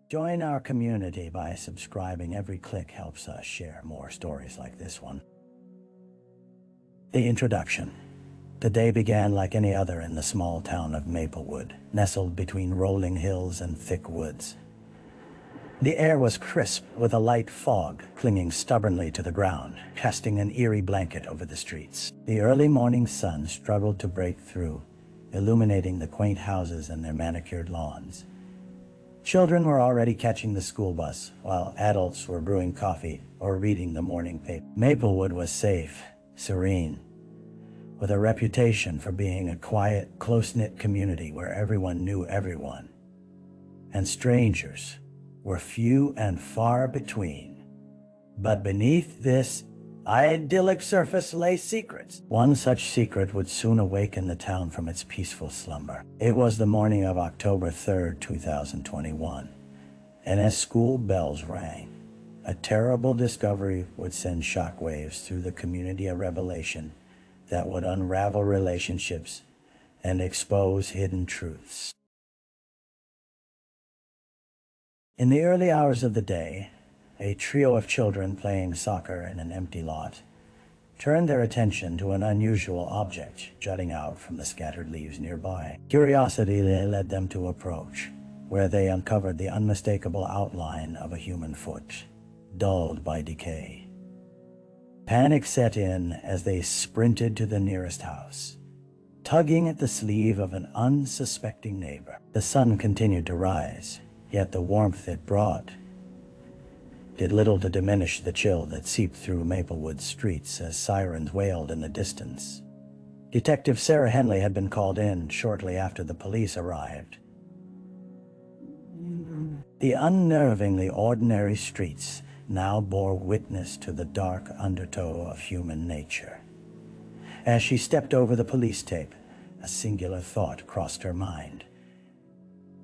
Join our community by subscribing. Every click helps us share more stories like this one. The introduction. The day began like any other in the small town of Maplewood, nestled between rolling hills and thick woods. The air was crisp, with a light fog clinging stubbornly to the ground, casting an eerie blanket over the streets. The early morning sun struggled to break through, illuminating the quaint houses and their manicured lawns. Children were already catching the school bus, while adults were brewing coffee or reading the morning paper. Maplewood was safe, serene, with a reputation for being a quiet, close-knit community where everyone knew everyone, and strangers were few and far between. But beneath this idyllic surface lay secrets. One such secret would soon awaken the town from its peaceful slumber. It was the morning of October 3rd, 2021, and as school bells rang, a terrible discovery would send shockwaves through the community, a revelation that would unravel relationships and expose hidden truths. In the early hours of the day, a trio of children playing soccer in an empty lot turned their attention to an unusual object jutting out from the scattered leaves nearby. Curiosity led them to approach, where they uncovered the unmistakable outline of a human foot, dulled by decay. Panic set in as they sprinted to the nearest house, tugging at the sleeve of an unsuspecting neighbor. The sun continued to rise, yet the warmth it brought did little to diminish the chill that seeped through Maplewood streets as sirens wailed in the distance. Detective Sarah Henley had been called in shortly after the police arrived. The unnervingly ordinary streets now bore witness to the dark undertow of human nature. As she stepped over the police tape, a singular thought crossed her mind.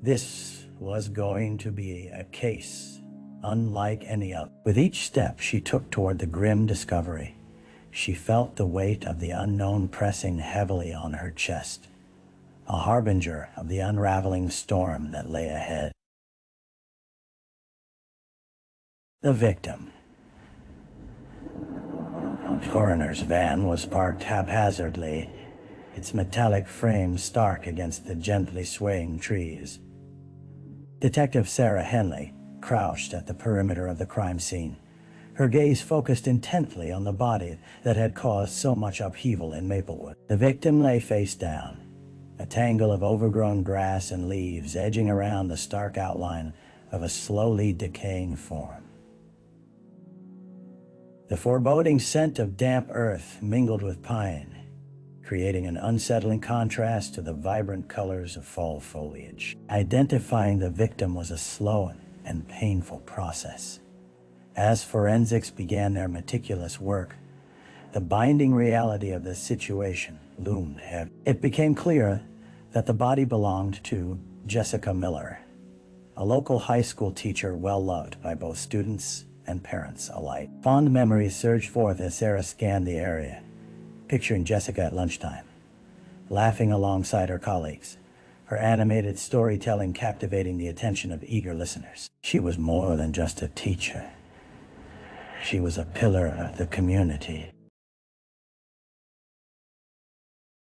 This was going to be a case unlike any other. With each step she took toward the grim discovery, she felt the weight of the unknown pressing heavily on her chest, a harbinger of the unraveling storm that lay ahead. The victim. The coroner's van was parked haphazardly, its metallic frame stark against the gently swaying trees. Detective Sarah Henley crouched at the perimeter of the crime scene, her gaze focused intently on the body that had caused so much upheaval in Maplewood. The victim lay face down, a tangle of overgrown grass and leaves edging around the stark outline of a slowly decaying form. The foreboding scent of damp earth mingled with pine, creating an unsettling contrast to the vibrant colors of fall foliage. Identifying the victim was a slow and painful process. As forensics began their meticulous work, the binding reality of the situation loomed heavy. It became clear that the body belonged to Jessica Miller, a local high school teacher well loved by both students and parents alike. Fond memories surged forth as Sarah scanned the area, picturing Jessica at lunchtime, laughing alongside her colleagues, her animated storytelling captivating the attention of eager listeners. She was more than just a teacher. She was a pillar of the community.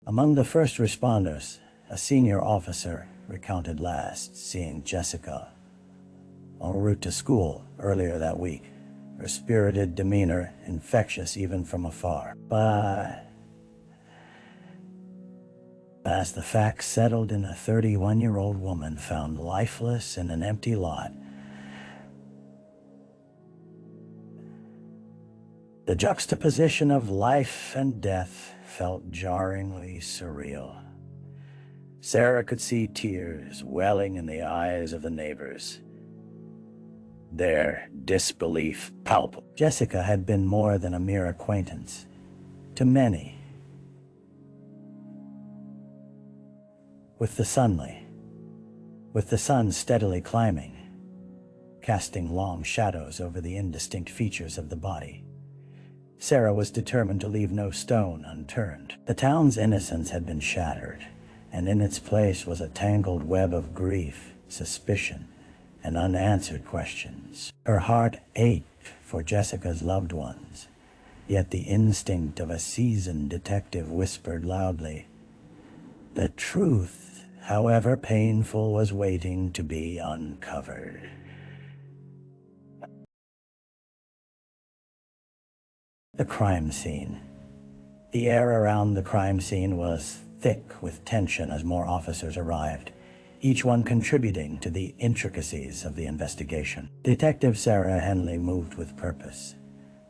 Among the first responders, a senior officer recounted last seeing Jessica en route to school earlier that week, her spirited demeanor infectious even from afar. But as the facts settled in, a 31-year-old woman found lifeless in an empty lot, the juxtaposition of life and death felt jarringly surreal. Sarah could see tears welling in the eyes of the neighbors, their disbelief palpable. Jessica had been more than a mere acquaintance to many. With the sun steadily climbing, casting long shadows over the indistinct features of the body, Sarah was determined to leave no stone unturned. The town's innocence had been shattered, and in its place was a tangled web of grief, suspicion, and unanswered questions. Her heart ached for Jessica's loved ones, yet the instinct of a seasoned detective whispered loudly, the truth, however painful, was waiting to be uncovered. The crime scene. The air around the crime scene was thick with tension as more officers arrived, each one contributing to the intricacies of the investigation. Detective Sarah Henley moved with purpose.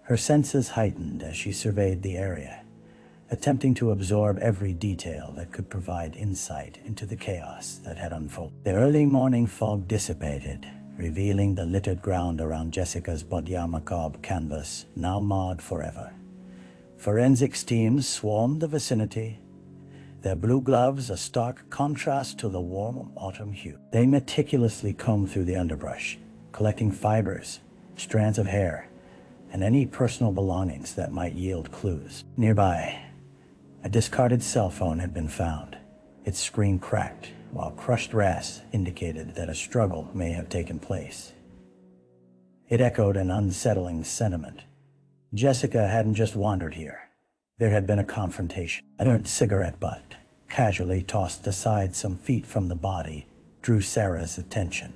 Her senses heightened as she surveyed the area, attempting to absorb every detail that could provide insight into the chaos that had unfolded. The early morning fog dissipated, revealing the littered ground around Jessica's boudoir macabre canvas, now marred forever. Forensics teams swarmed the vicinity, their blue gloves a stark contrast to the warm autumn hue. They meticulously combed through the underbrush, collecting fibers, strands of hair, and any personal belongings that might yield clues. Nearby, a discarded cell phone had been found, its screen cracked, while crushed brass indicated that a struggle may have taken place. It echoed an unsettling sentiment. Jessica hadn't just wandered here. There had been a confrontation. A burnt cigarette butt, casually tossed aside some feet from the body, drew Sarah's attention.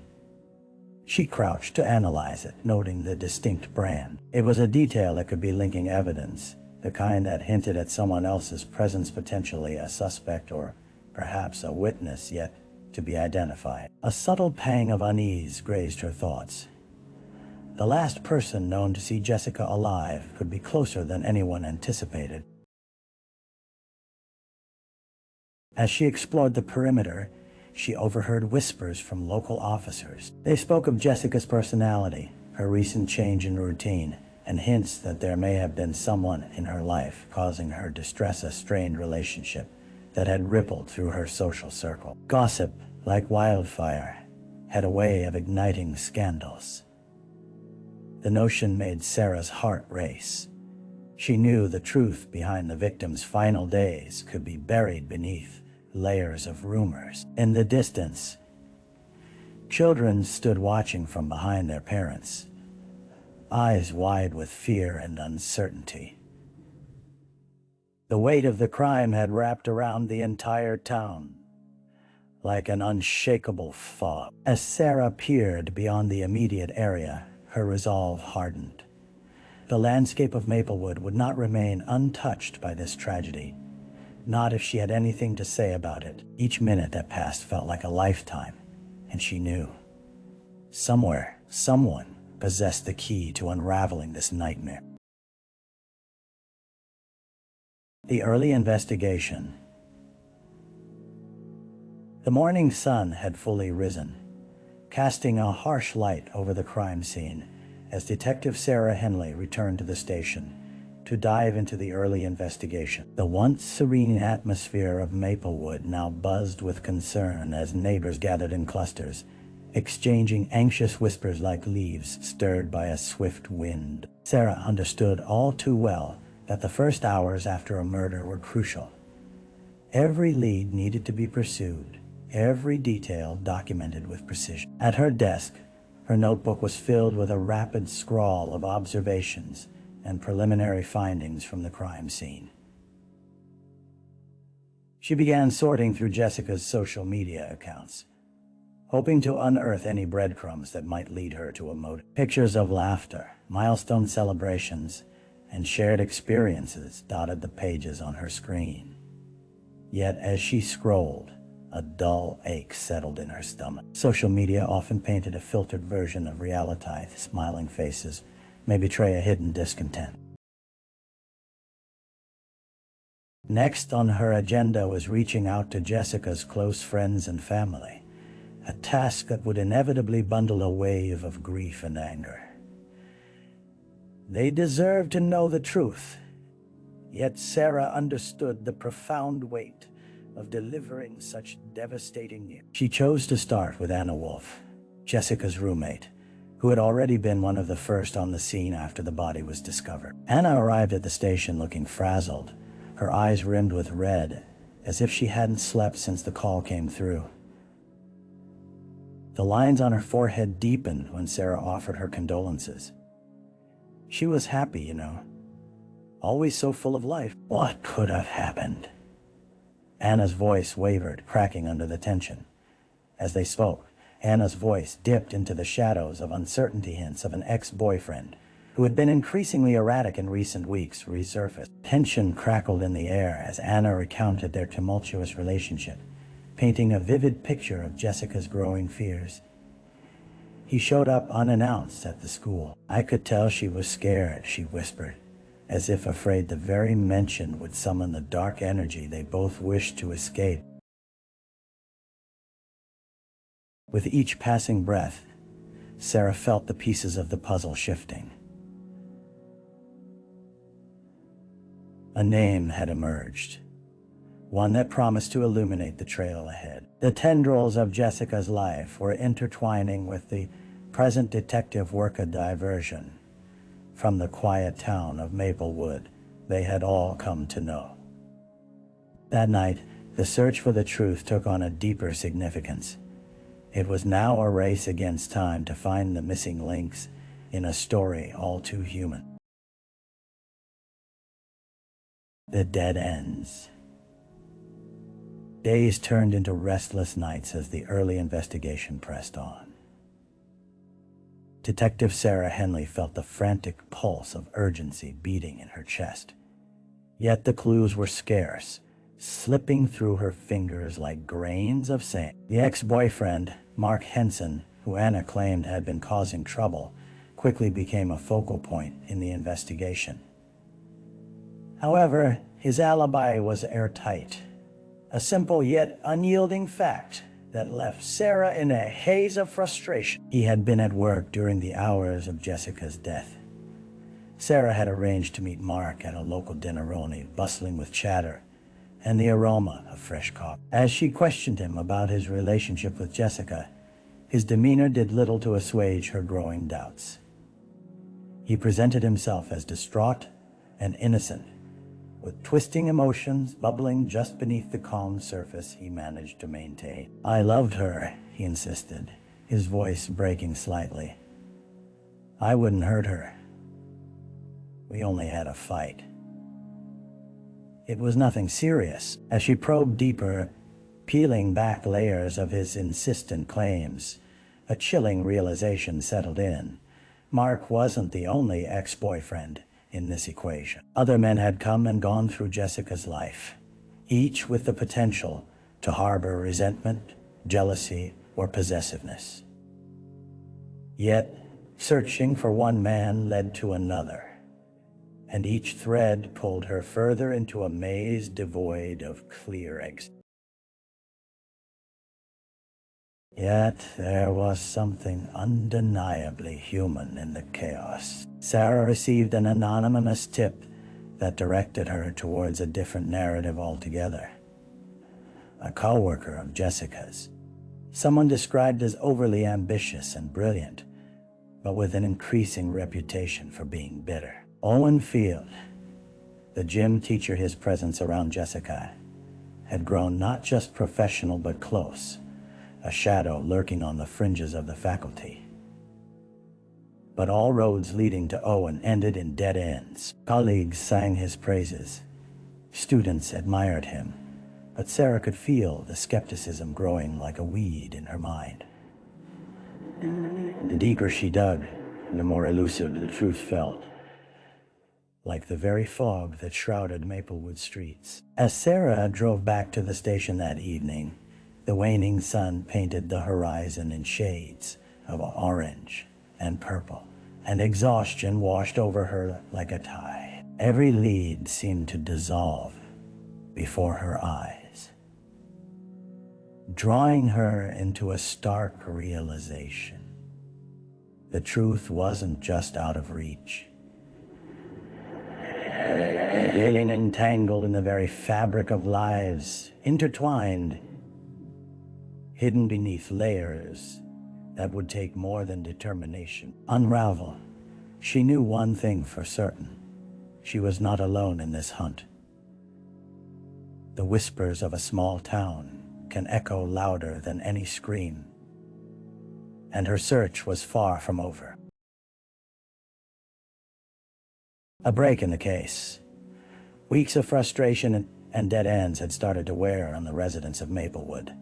She crouched to analyze it, noting the distinct brand. It was a detail that could be linking evidence, the kind that hinted at someone else's presence, potentially a suspect or perhaps a witness yet to be identified. A subtle pang of unease grazed her thoughts. The last person known to see Jessica alive could be closer than anyone anticipated. As she explored the perimeter, she overheard whispers from local officers. They spoke of Jessica's personality, her recent change in routine, and hints that there may have been someone in her life causing her distress, a strained relationship that had rippled through her social circle. Gossip, like wildfire, had a way of igniting scandals. The notion made Sarah's heart race. She knew the truth behind the victim's final days could be buried beneath layers of rumors. In the distance, children stood watching from behind their parents, eyes wide with fear and uncertainty. The weight of the crime had wrapped around the entire town, like an unshakable fog. As Sarah peered beyond the immediate area, her resolve hardened. The landscape of Maplewood would not remain untouched by this tragedy, not if she had anything to say about it. Each minute that passed felt like a lifetime, and she knew. Somewhere, someone possessed the key to unraveling this nightmare. The early investigation. The morning sun had fully risen, casting a harsh light over the crime scene as Detective Sarah Henley returned to the station to dive into the early investigation. The once serene atmosphere of Maplewood now buzzed with concern as neighbors gathered in clusters, exchanging anxious whispers like leaves stirred by a swift wind. Sarah understood all too well that the first hours after a murder were crucial. Every lead needed to be pursued, every detail documented with precision. At her desk, her notebook was filled with a rapid scrawl of observations and preliminary findings from the crime scene. She began sorting through Jessica's social media accounts, hoping to unearth any breadcrumbs that might lead her to a motive. Pictures of laughter, milestone celebrations, and shared experiences dotted the pages on her screen. Yet as she scrolled, a dull ache settled in her stomach. Social media often painted a filtered version of reality. Smiling faces may betray a hidden discontent. Next on her agenda was reaching out to Jessica's close friends and family, a task that would inevitably bundle a wave of grief and anger. They deserved to know the truth, yet Sarah understood the profound weight of delivering such devastating news. She chose to start with Anna Wolf, Jessica's roommate, who had already been one of the first on the scene after the body was discovered. Anna arrived at the station looking frazzled, her eyes rimmed with red, as if she hadn't slept since the call came through. The lines on her forehead deepened when Sarah offered her condolences. She was happy, always so full of life. What could have happened? Anna's voice wavered, cracking under the tension. As they spoke, Anna's voice dipped into the shadows of uncertainty. Hints of an ex-boyfriend, who had been increasingly erratic in recent weeks, resurfaced. Tension crackled in the air as Anna recounted their tumultuous relationship, painting a vivid picture of Jessica's growing fears. He showed up unannounced at the school. I could tell she was scared, she whispered, as if afraid the very mention would summon the dark energy they both wished to escape. With each passing breath, Sarah felt the pieces of the puzzle shifting. A name had emerged, one that promised to illuminate the trail ahead. The tendrils of Jessica's life were intertwining with the present detective work, a diversion from the quiet town of Maplewood they had all come to know. That night, the search for the truth took on a deeper significance. It was now a race against time to find the missing links in a story all too human. The dead ends. Days turned into restless nights as the early investigation pressed on. Detective Sarah Henley felt the frantic pulse of urgency beating in her chest. Yet the clues were scarce, slipping through her fingers like grains of sand. The ex-boyfriend, Mark Henson, who Anna claimed had been causing trouble, quickly became a focal point in the investigation. However, his alibi was airtight, a simple yet unyielding fact that left Sarah in a haze of frustration. He had been at work during the hours of Jessica's death. Sarah had arranged to meet Mark at a local dinner-only, bustling with chatter and the aroma of fresh coffee. As she questioned him about his relationship with Jessica, his demeanor did little to assuage her growing doubts. He presented himself as distraught and innocent, with twisting emotions bubbling just beneath the calm surface he managed to maintain. I loved her, he insisted, his voice breaking slightly. I wouldn't hurt her. We only had a fight. It was nothing serious. As she probed deeper, peeling back layers of his insistent claims, a chilling realization settled in. Mark wasn't the only ex-boyfriend in this equation. Other men had come and gone through Jessica's life, each with the potential to harbor resentment, jealousy, or possessiveness. Yet, searching for one man led to another, and each thread pulled her further into a maze devoid of clear exit. Yet there was something undeniably human in the chaos. Sarah received an anonymous tip that directed her towards a different narrative altogether. A co-worker of Jessica's, someone described as overly ambitious and brilliant, but with an increasing reputation for being bitter. Owen Field, the gym teacher. His presence around Jessica had grown not just professional but close, a shadow lurking on the fringes of the faculty. But all roads leading to Owen ended in dead ends. Colleagues sang his praises. Students admired him, but Sarah could feel the skepticism growing like a weed in her mind. The deeper she dug, the more elusive the truth felt, like the very fog that shrouded Maplewood streets. As Sarah drove back to the station that evening, the waning sun painted the horizon in shades of orange and purple, and exhaustion washed over her like a tide. Every lead seemed to dissolve before her eyes, drawing her into a stark realization. The truth wasn't just out of reach. Entangled in the very fabric of lives, intertwined, hidden beneath layers that would take more than determination. Unravel. She knew one thing for certain. She was not alone in this hunt. The whispers of a small town can echo louder than any scream. and her search was far from over. A break in the case. Weeks of frustration and dead ends had started to wear on the residents of Maplewood,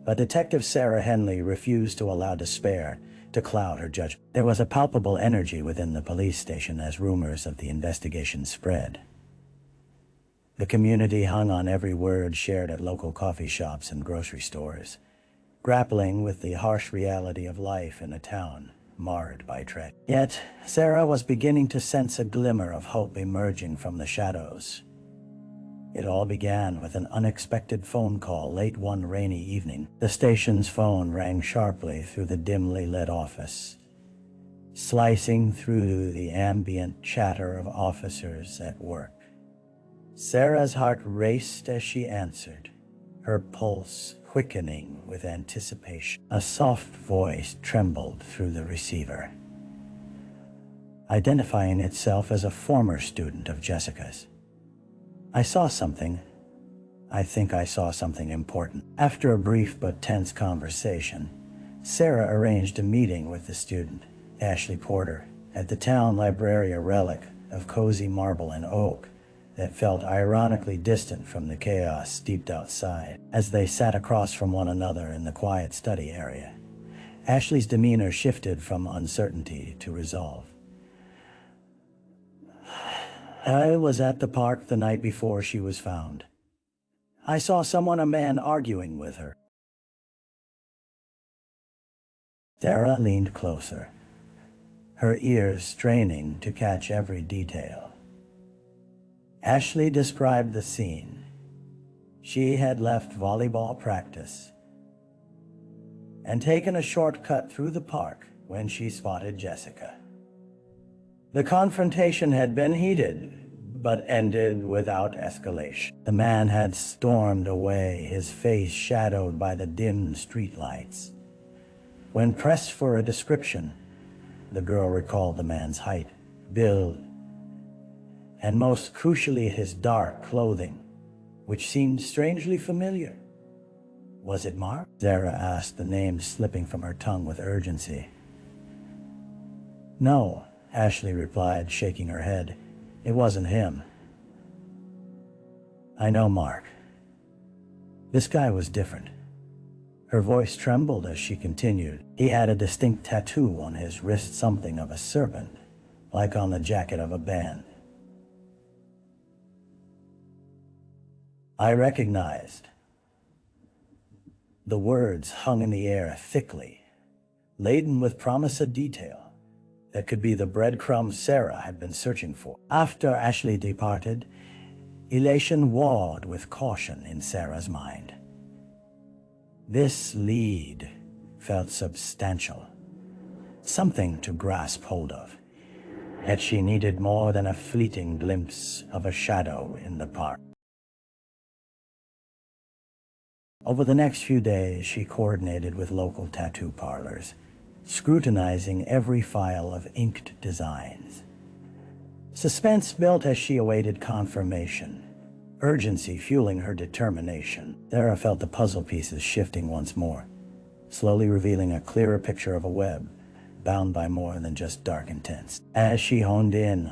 but Detective Sarah Henley refused to allow despair to cloud her judgment. There was a palpable energy within the police station as rumors of the investigation spread. The community hung on every word shared at local coffee shops and grocery stores, grappling with the harsh reality of life in a town marred by tragedy. Yet, Sarah was beginning to sense a glimmer of hope emerging from the shadows. It all began with an unexpected phone call late one rainy evening. The station's phone rang sharply through the dimly lit office, slicing through the ambient chatter of officers at work. Sarah's heart raced as she answered, her pulse quickening with anticipation. A soft voice trembled through the receiver, identifying itself as a former student of Jessica's. I think I saw something important. After a brief but tense conversation, Sarah arranged a meeting with the student, Ashley Porter, at the town library, a relic of cozy marble and oak that felt ironically distant from the chaos steeped outside. As they sat across from one another in the quiet study area, Ashley's demeanor shifted from uncertainty to resolve. I was at the park the night before she was found. I saw a man arguing with her. Sarah leaned closer, her ears straining to catch every detail. Ashley described the scene. She had left volleyball practice and taken a shortcut through the park when she spotted Jessica. The confrontation had been heated, but ended without escalation. The man had stormed away, his face shadowed by the dim streetlights. When pressed for a description, the girl recalled the man's height, build, and most crucially his dark clothing, which seemed strangely familiar. Was it Mark? Sarah asked, the name slipping from her tongue with urgency. No, Ashley replied, shaking her head. It wasn't him. I know Mark. This guy was different. Her voice trembled as she continued. He had a distinct tattoo on his wrist, something of a serpent, like on the jacket of a band. I recognized. The words hung in the air thickly, laden with promise of detail that could be the breadcrumbs Sarah had been searching for. After Ashley departed, elation warred with caution in Sarah's mind. This lead felt substantial, something to grasp hold of, yet she needed more than a fleeting glimpse of a shadow in the park. Over the next few days, she coordinated with local tattoo parlors, scrutinizing every file of inked designs. Suspense built as she awaited confirmation, urgency fueling her determination. Sarah felt the puzzle pieces shifting once more, slowly revealing a clearer picture of a web bound by more than just dark intents. As she honed in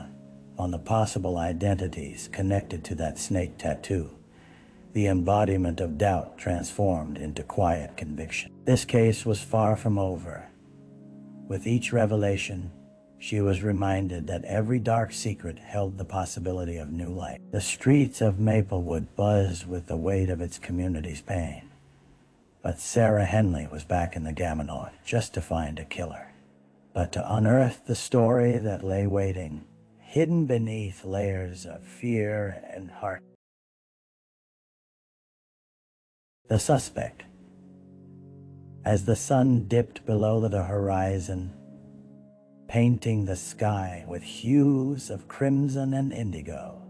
on the possible identities connected to that snake tattoo, the embodiment of doubt transformed into quiet conviction. This case was far from over. With each revelation, she was reminded that every dark secret held the possibility of new light. The streets of Maplewood buzzed with the weight of its community's pain. But Sarah Henley was back in the game, not just to find a killer, but to unearth the story that lay waiting, hidden beneath layers of fear and heart. The suspect. As the sun dipped below the horizon, painting the sky with hues of crimson and indigo,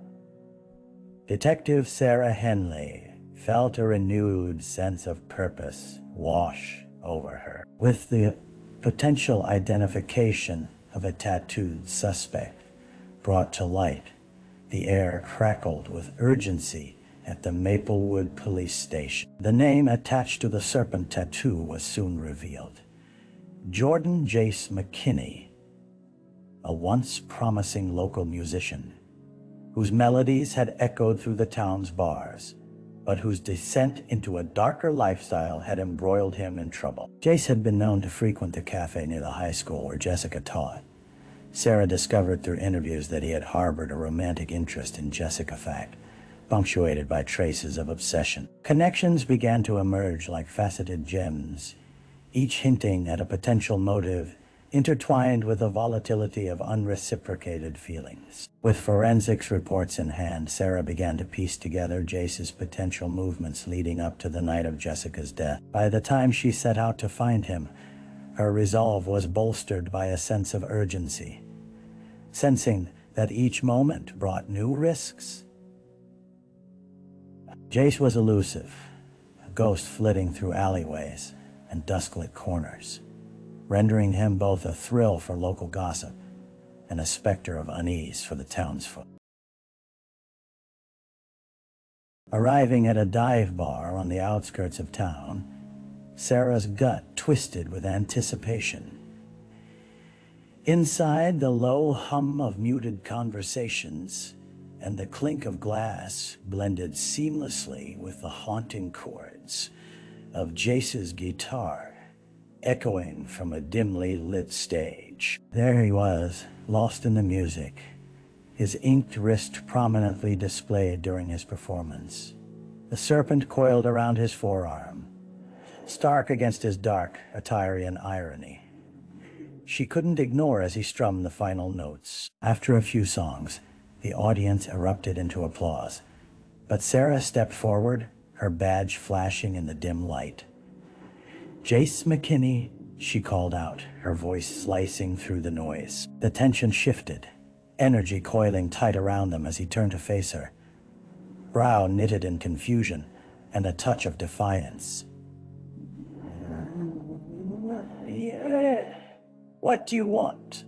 Detective Sarah Henley felt a renewed sense of purpose wash over her. With the potential identification of a tattooed suspect brought to light, the air crackled with urgency at the Maplewood police station. The name attached to the serpent tattoo was soon revealed. Jordan Jace McKinney, a once promising local musician, whose melodies had echoed through the town's bars, but whose descent into a darker lifestyle had embroiled him in trouble. Jace had been known to frequent the cafe near the high school where Jessica taught. Sarah discovered through interviews that he had harbored a romantic interest in Jessica, fact punctuated by traces of obsession. Connections began to emerge like faceted gems, each hinting at a potential motive intertwined with the volatility of unreciprocated feelings. With forensics reports in hand, Sarah began to piece together Jace's potential movements leading up to the night of Jessica's death. By the time she set out to find him, her resolve was bolstered by a sense of urgency, sensing that each moment brought new risks. Jace was elusive, a ghost flitting through alleyways and dusk-lit corners, rendering him both a thrill for local gossip and a specter of unease for the townsfolk. Arriving at a dive bar on the outskirts of town, Sarah's gut twisted with anticipation. Inside, the low hum of muted conversations and the clink of glass blended seamlessly with the haunting chords of Jace's guitar echoing from a dimly lit stage. There he was, lost in the music, his inked wrist prominently displayed during his performance. The serpent coiled around his forearm, stark against his dark, Atarian irony. She couldn't ignore as he strummed the final notes. After a few songs, the audience erupted into applause, but Sarah stepped forward, her badge flashing in the dim light. "Jace McKinney," she called out, her voice slicing through the noise. The tension shifted, energy coiling tight around them as he turned to face her, brow knitted in confusion and a touch of defiance. "What do you want?"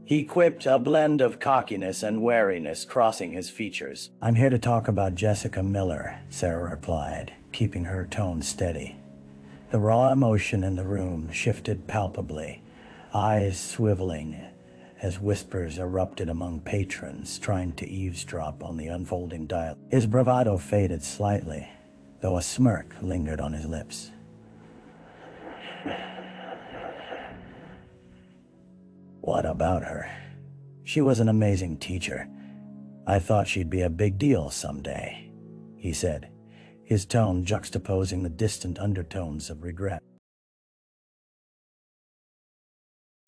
he quipped, a blend of cockiness and wariness crossing his features. "I'm here to talk about Jessica Miller," Sarah replied, keeping her tone steady. The raw emotion in the room shifted palpably, eyes swiveling as whispers erupted among patrons trying to eavesdrop on the unfolding dialogue. His bravado faded slightly, though a smirk lingered on his lips. "What about her? She was an amazing teacher. I thought she'd be a big deal someday," he said, his tone juxtaposing the distant undertones of regret.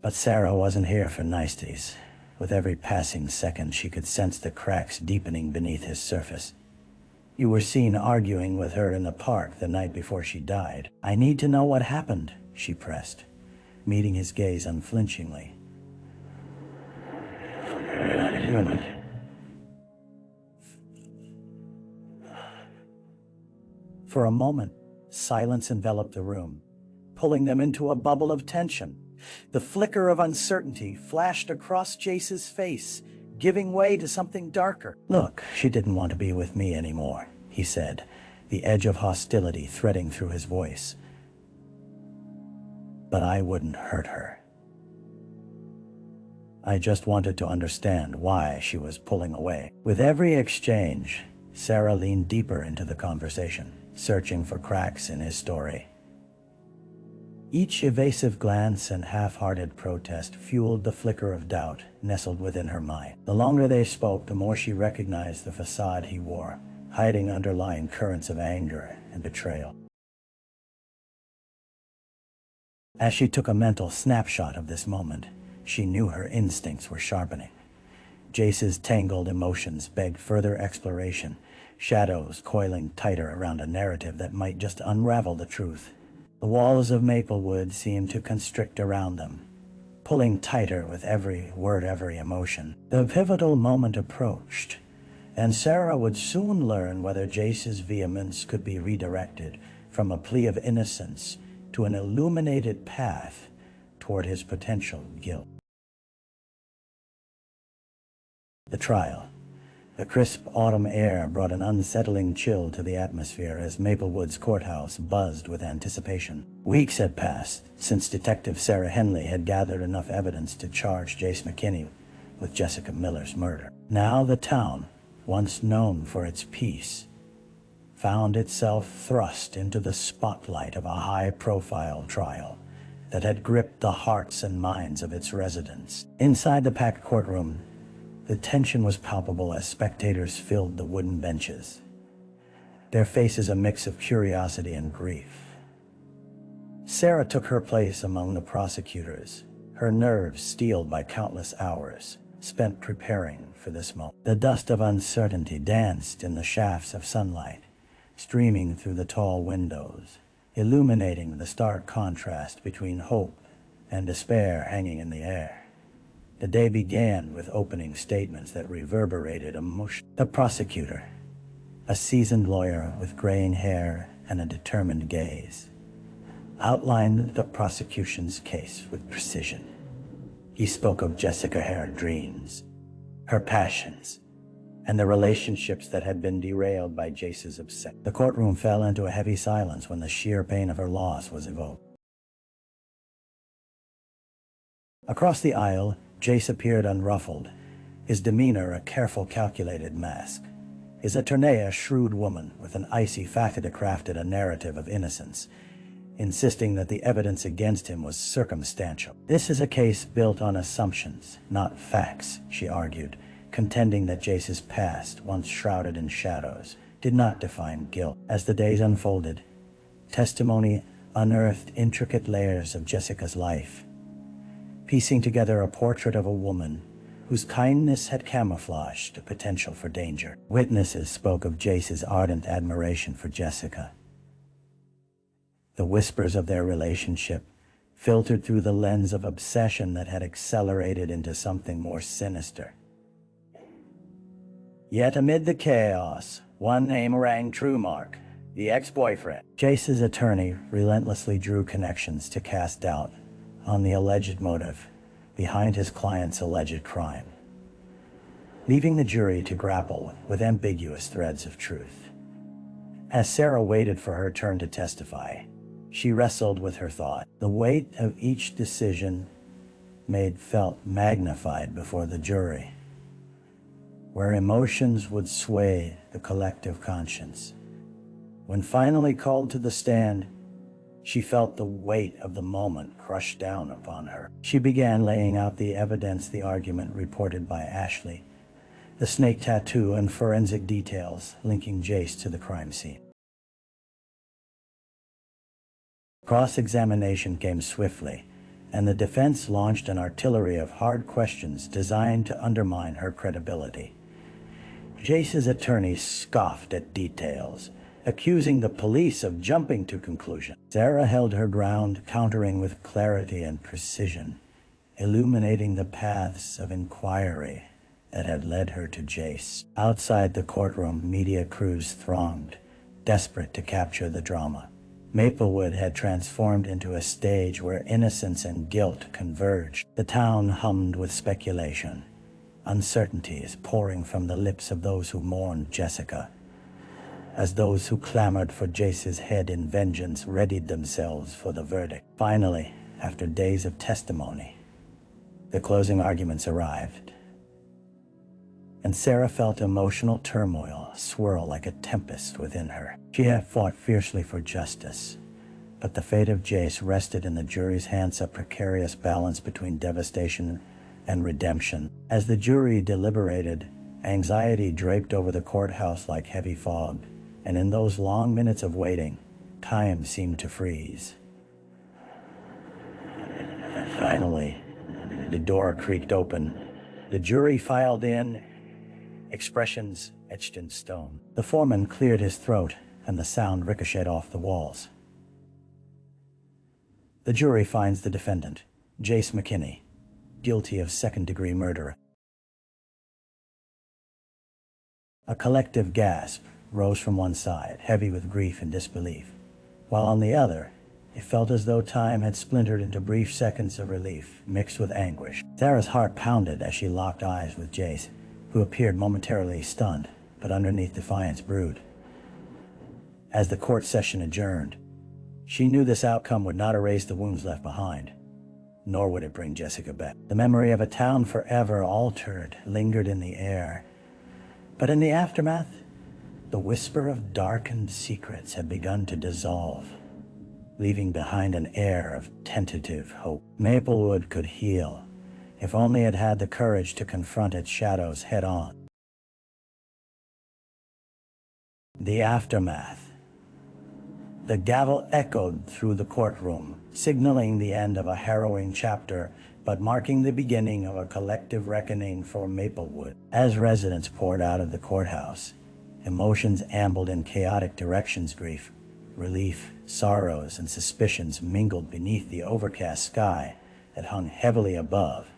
But Sarah wasn't here for niceties. With every passing second, she could sense the cracks deepening beneath his surface. "You were seen arguing with her in the park the night before she died." "I need to know what happened," she pressed, meeting his gaze unflinchingly. For a moment, silence enveloped the room, pulling them into a bubble of tension. The flicker of uncertainty flashed across Jace's face, giving way to something darker. "Look, she didn't want to be with me anymore," he said, the edge of hostility threading through his voice. "But I wouldn't hurt her. I just wanted to understand why she was pulling away." With every exchange, Sarah leaned deeper into the conversation, searching for cracks in his story. Each evasive glance and half-hearted protest fueled the flicker of doubt nestled within her mind. The longer they spoke, the more she recognized the façade he wore, hiding underlying currents of anger and betrayal. As she took a mental snapshot of this moment, she knew her instincts were sharpening. Jace's tangled emotions begged further exploration, shadows coiling tighter around a narrative that might just unravel the truth. The walls of Maplewood seemed to constrict around them, pulling tighter with every word, every emotion. The pivotal moment approached, and Sarah would soon learn whether Jace's vehemence could be redirected from a plea of innocence to an illuminated path toward his potential guilt. The trial, The crisp autumn air brought an unsettling chill to the atmosphere as Maplewood's courthouse buzzed with anticipation. Weeks had passed since Detective Sarah Henley had gathered enough evidence to charge Jace McKinney with Jessica Miller's murder. Now the town, once known for its peace, found itself thrust into the spotlight of a high-profile trial that had gripped the hearts and minds of its residents. Inside the packed courtroom, the tension was palpable as spectators filled the wooden benches, their faces a mix of curiosity and grief. Sarah took her place among the prosecutors, her nerves steeled by countless hours spent preparing for this moment. The dust of uncertainty danced in the shafts of sunlight, streaming through the tall windows, illuminating the stark contrast between hope and despair hanging in the air. The day began with opening statements that reverberated emotion. The prosecutor, a seasoned lawyer with graying hair and a determined gaze, outlined the prosecution's case with precision. He spoke of Jessica Hare's dreams, her passions, and the relationships that had been derailed by Jace's obsession. The courtroom fell into a heavy silence when the sheer pain of her loss was evoked. Across the aisle, Jace appeared unruffled, his demeanor a careful, calculated mask. His attorney, a shrewd woman with an icy faculty, crafted a narrative of innocence, insisting that the evidence against him was circumstantial. This is a case built on assumptions, not facts, she argued, contending that Jace's past, once shrouded in shadows, did not define guilt. As the days unfolded, testimony unearthed intricate layers of Jessica's life, piecing together a portrait of a woman whose kindness had camouflaged the potential for danger. Witnesses spoke of Jace's ardent admiration for Jessica. The whispers of their relationship filtered through the lens of obsession that had accelerated into something more sinister. Yet amid the chaos, one name rang true: Mark, the ex-boyfriend. Jace's attorney relentlessly drew connections to cast doubt on the alleged motive behind his client's alleged crime, leaving the jury to grapple with ambiguous threads of truth. As Sarah waited for her turn to testify, she wrestled with her thought. The weight of each decision made felt magnified before the jury, where emotions would sway the collective conscience. When finally called to the stand, she felt the weight of the moment crush down upon her. She began laying out the evidence, the argument reported by Ashley, the snake tattoo, and forensic details linking Jace to the crime scene. Cross-examination came swiftly, and the defense launched an artillery of hard questions designed to undermine her credibility. Jace's attorney scoffed at details, accusing the police of jumping to conclusions. Sarah held her ground, countering with clarity and precision, illuminating the paths of inquiry that had led her to Jace. Outside the courtroom, media crews thronged, desperate to capture the drama. Maplewood had transformed into a stage where innocence and guilt converged. The town hummed with speculation, uncertainties pouring from the lips of those who mourned Jessica, as those who clamored for Jace's head in vengeance readied themselves for the verdict. Finally, after days of testimony, the closing arguments arrived, and Sarah felt emotional turmoil swirl like a tempest within her. She had fought fiercely for justice, but the fate of Jace rested in the jury's hands, a precarious balance between devastation and redemption. As the jury deliberated, anxiety draped over the courthouse like heavy fog, and in those long minutes of waiting, time seemed to freeze. Finally, the door creaked open. The jury filed in, expressions etched in stone. The foreman cleared his throat, and the sound ricocheted off the walls. The jury finds the defendant, Jace McKinney, guilty of second-degree murder. A collective gasp rose from one side, heavy with grief and disbelief, while on the other, it felt as though time had splintered into brief seconds of relief mixed with anguish. Sarah's heart pounded as she locked eyes with Jace, who appeared momentarily stunned, but underneath defiance brewed. As the court session adjourned, she knew this outcome would not erase the wounds left behind, nor would it bring Jessica back. The memory of a town forever altered lingered in the air, but in the aftermath, the whisper of darkened secrets had begun to dissolve, leaving behind an air of tentative hope. Maplewood could heal, if only it had the courage to confront its shadows head-on. The aftermath. The gavel echoed through the courtroom, signaling the end of a harrowing chapter, but marking the beginning of a collective reckoning for Maplewood. As residents poured out of the courthouse, emotions ambled in chaotic directions. Grief, relief, sorrows, and suspicions mingled beneath the overcast sky that hung heavily above,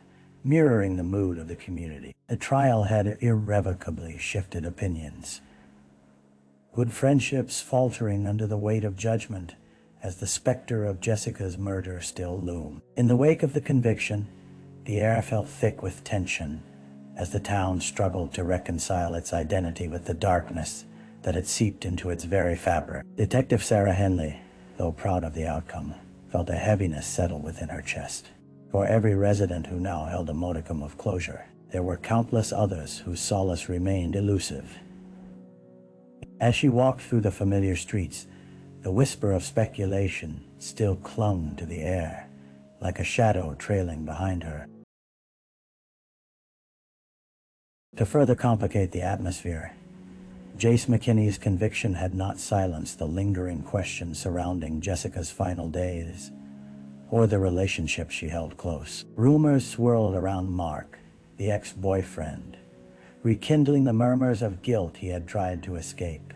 mirroring the mood of the community. The trial had irrevocably shifted opinions, good friendships faltering under the weight of judgment as the specter of Jessica's murder still loomed. In the wake of the conviction, the air felt thick with tension as the town struggled to reconcile its identity with the darkness that had seeped into its very fabric. Detective Sarah Henley, though proud of the outcome, felt a heaviness settle within her chest. For every resident who now held a modicum of closure, there were countless others whose solace remained elusive. As she walked through the familiar streets, the whisper of speculation still clung to the air, like a shadow trailing behind her. To further complicate the atmosphere, Jace McKinney's conviction had not silenced the lingering questions surrounding Jessica's final days, or the relationship she held close. Rumors swirled around Mark, the ex-boyfriend, rekindling the murmurs of guilt he had tried to escape,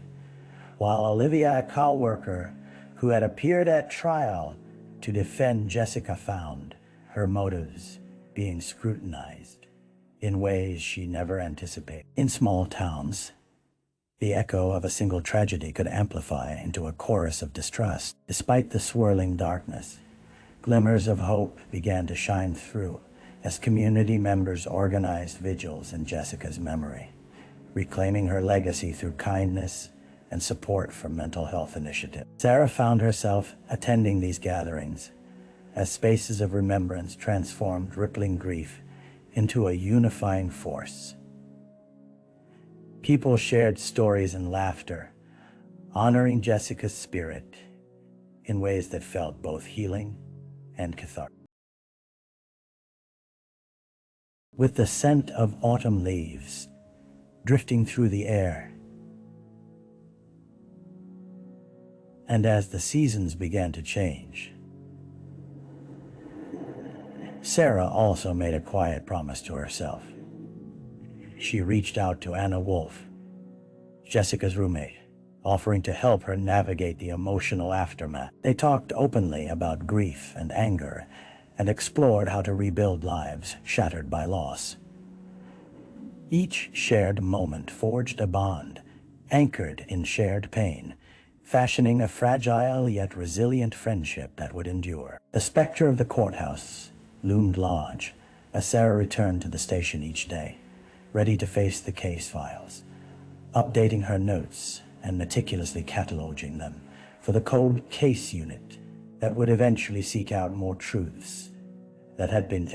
while Olivia, a co-worker who had appeared at trial to defend Jessica, found her motives being scrutinized in ways she never anticipated. In small towns, the echo of a single tragedy could amplify into a chorus of distrust. Despite the swirling darkness, glimmers of hope began to shine through as community members organized vigils in Jessica's memory, reclaiming her legacy through kindness and support for mental health initiatives. Sarah found herself attending these gatherings as spaces of remembrance transformed rippling grief into a unifying force. People shared stories and laughter, honoring Jessica's spirit in ways that felt both healing and cathartic. With the scent of autumn leaves drifting through the air, and as the seasons began to change, Sarah also made a quiet promise to herself. She reached out to Anna Wolf, Jessica's roommate, offering to help her navigate the emotional aftermath. They talked openly about grief and anger and explored how to rebuild lives shattered by loss. Each shared moment forged a bond, anchored in shared pain, fashioning a fragile yet resilient friendship that would endure. The specter of the courthouse loomed large as Sarah returned to the station each day, ready to face the case files, updating her notes and meticulously cataloging them for the cold case unit that would eventually seek out more truths that had been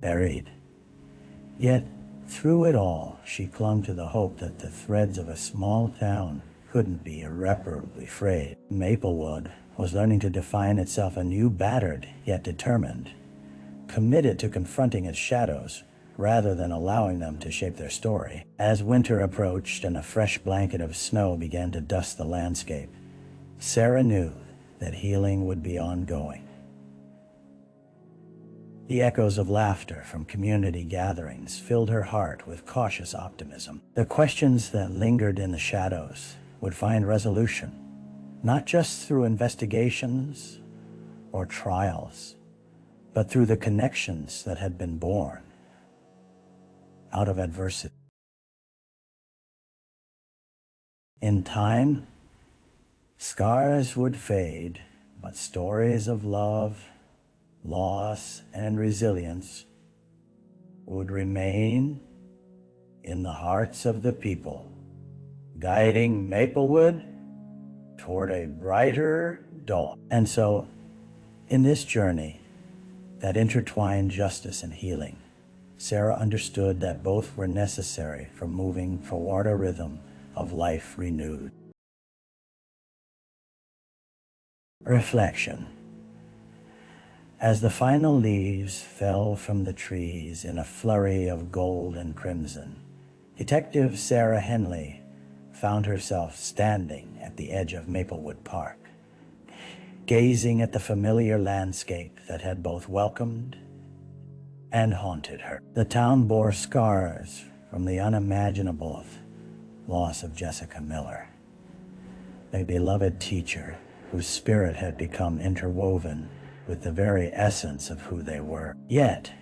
buried. Yet, through it all, she clung to the hope that the threads of a small town couldn't be irreparably frayed. Maplewood was learning to define itself anew, battered yet determined, committed to confronting its shadows rather than allowing them to shape their story. As winter approached and a fresh blanket of snow began to dust the landscape, Sarah knew that healing would be ongoing. The echoes of laughter from community gatherings filled her heart with cautious optimism. The questions that lingered in the shadows would find resolution, not just through investigations or trials, but through the connections that had been born out of adversity. In time, scars would fade, but stories of love, loss, and resilience would remain in the hearts of the people, guiding Maplewood toward a brighter dawn. And so, in this journey that intertwined justice and healing, Sarah understood that both were necessary for moving toward a rhythm of life renewed. Reflection. As the final leaves fell from the trees in a flurry of gold and crimson, Detective Sarah Henley found herself standing at the edge of Maplewood Park, gazing at the familiar landscape that had both welcomed and haunted her. The town bore scars from the unimaginable loss of Jessica Miller, a beloved teacher whose spirit had become interwoven with the very essence of who they were. Yet,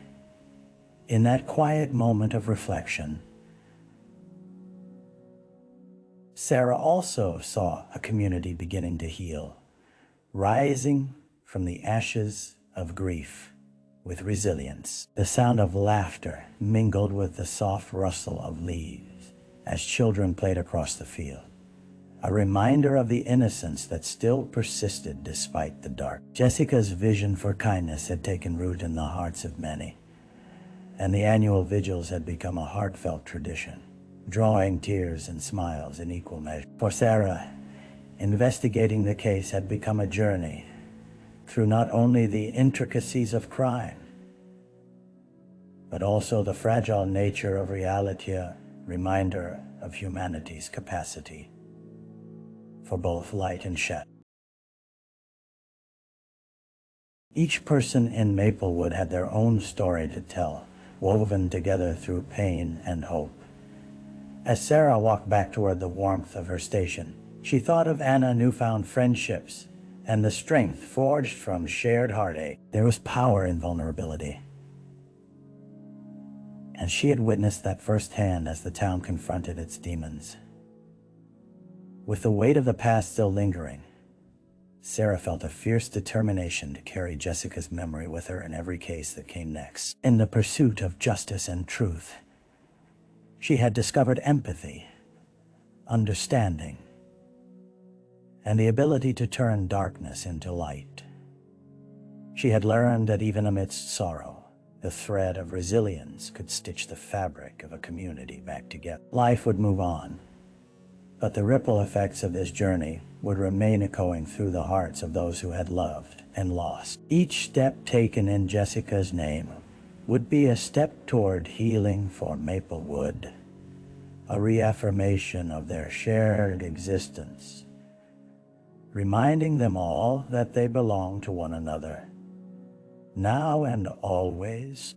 in that quiet moment of reflection, Sarah also saw a community beginning to heal, rising from the ashes of grief with resilience. The sound of laughter mingled with the soft rustle of leaves as children played across the field, a reminder of the innocence that still persisted despite the dark. Jessica's vision for kindness had taken root in the hearts of many, and the annual vigils had become a heartfelt tradition, drawing tears and smiles in equal measure. For Sarah, investigating the case had become a journey through not only the intricacies of crime, but also the fragile nature of reality, a reminder of humanity's capacity for both light and shadow. Each person in Maplewood had their own story to tell, woven together through pain and hope. As Sarah walked back toward the warmth of her station, she thought of Anna's newfound friendships and the strength forged from shared heartache. There was power in vulnerability, and she had witnessed that firsthand as the town confronted its demons. With the weight of the past still lingering, Sarah felt a fierce determination to carry Jessica's memory with her in every case that came next. In the pursuit of justice and truth, she had discovered empathy, understanding, and the ability to turn darkness into light. She had learned that even amidst sorrow, the thread of resilience could stitch the fabric of a community back together. Life would move on, but the ripple effects of this journey would remain echoing through the hearts of those who had loved and lost. Each step taken in Jessica's name would be a step toward healing for Maplewood, a reaffirmation of their shared existence, reminding them all that they belong to one another, now and always.